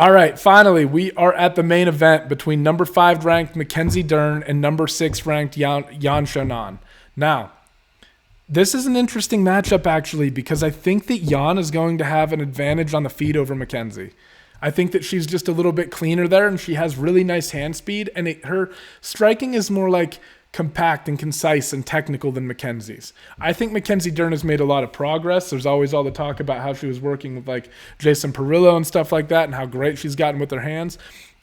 All right, finally, we are at the main event between number 5 ranked Mackenzie Dern and number 6 ranked Yan Xiaonan. Now, this is an interesting matchup, actually, because I think that Yan is going to have an advantage on the feet over Mackenzie. I think that she's just a little bit cleaner there, and she has really nice hand speed, and her striking is more like compact and concise and technical than Mackenzie's. I think Mackenzie Dern has made a lot of progress. There's always all the talk about how she was working with like Jason Perillo and stuff like that and how great she's gotten with her hands.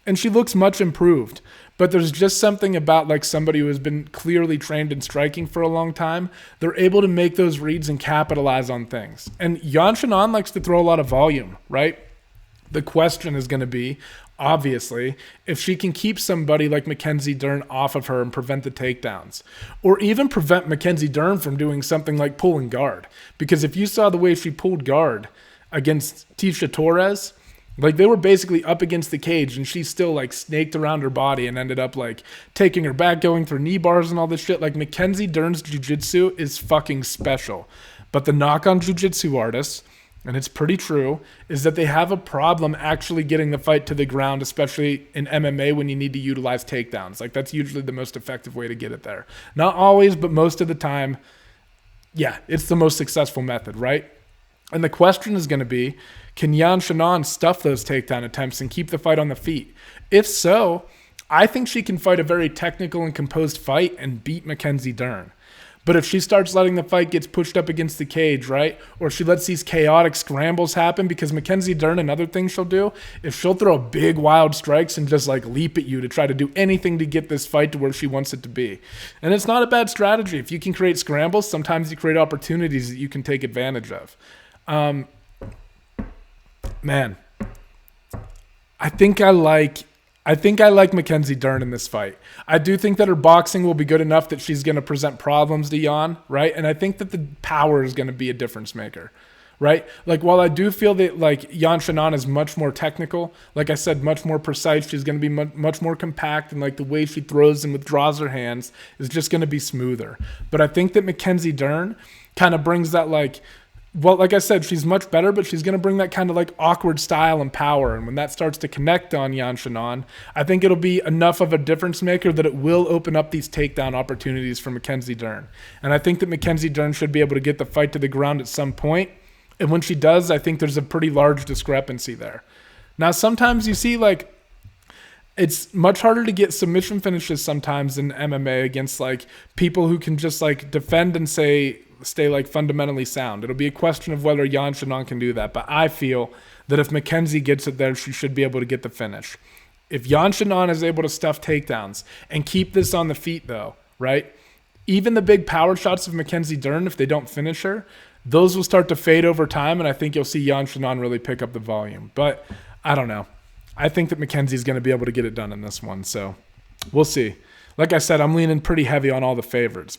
And she looks much improved. But there's just something about like somebody who has been clearly trained in striking for a long time. They're able to make those reads and capitalize on things. And Yan Xiaonan likes to throw a lot of volume, right? The question is going to be, obviously, if she can keep somebody like Mackenzie Dern off of her and prevent the takedowns, or even prevent Mackenzie Dern from doing something like pulling guard. Because if you saw the way she pulled guard against Tisha Torres, like they were basically up against the cage and she still like snaked around her body and ended up like taking her back, going through knee bars and all this shit. Like Mackenzie Dern's jiu-jitsu is fucking special. But the knock on jiu-jitsu artists, and it's pretty true, is that they have a problem actually getting the fight to the ground, especially in MMA when you need to utilize takedowns. Like that's usually the most effective way to get it there. Not always, but most of the time, yeah, it's the most successful method, right? And the question is going to be, can Yan Xiaonan stuff those takedown attempts and keep the fight on the feet? If so, I think she can fight a very technical and composed fight and beat Mackenzie Dern. But if she starts letting the fight get pushed up against the cage, right? Or she lets these chaotic scrambles happen, because Mackenzie Dern, another thing she'll do, if she'll throw big wild strikes and just like leap at you to try to do anything to get this fight to where she wants it to be. And it's not a bad strategy. If you can create scrambles, sometimes you create opportunities that you can take advantage of. Man, I think I like Mackenzie Dern in this fight. I do think that her boxing will be good enough that she's going to present problems to Yan, right? And I think that the power is going to be a difference maker, right? Like, while I do feel that, like, Yan Xiaonan is much more technical, like I said, much more precise, she's going to be much more compact, and, like, the way she throws and withdraws her hands is just going to be smoother. But I think that Mackenzie Dern kind of brings that, like, well, like I said, she's much better, but she's going to bring that kind of like awkward style and power. And when that starts to connect on Yan Xiaonan, I think it'll be enough of a difference maker that it will open up these takedown opportunities for Mackenzie Dern. And I think that Mackenzie Dern should be able to get the fight to the ground at some point. And when she does, I think there's a pretty large discrepancy there. Now, sometimes you see like, it's much harder to get submission finishes sometimes in MMA against like people who can just like defend and stay like fundamentally sound. It'll be a question of whether Yan Xiaonan can do that. But I feel that if Mackenzie gets it there, she should be able to get the finish. If Yan Xiaonan is able to stuff takedowns and keep this on the feet though, right? Even the big power shots of Mackenzie Dern, if they don't finish her, those will start to fade over time. And I think you'll see Yan Xiaonan really pick up the volume. But I don't know. I think that Mackenzie's going to be able to get it done in this one. So we'll see. Like I said, I'm leaning pretty heavy on all the favorites.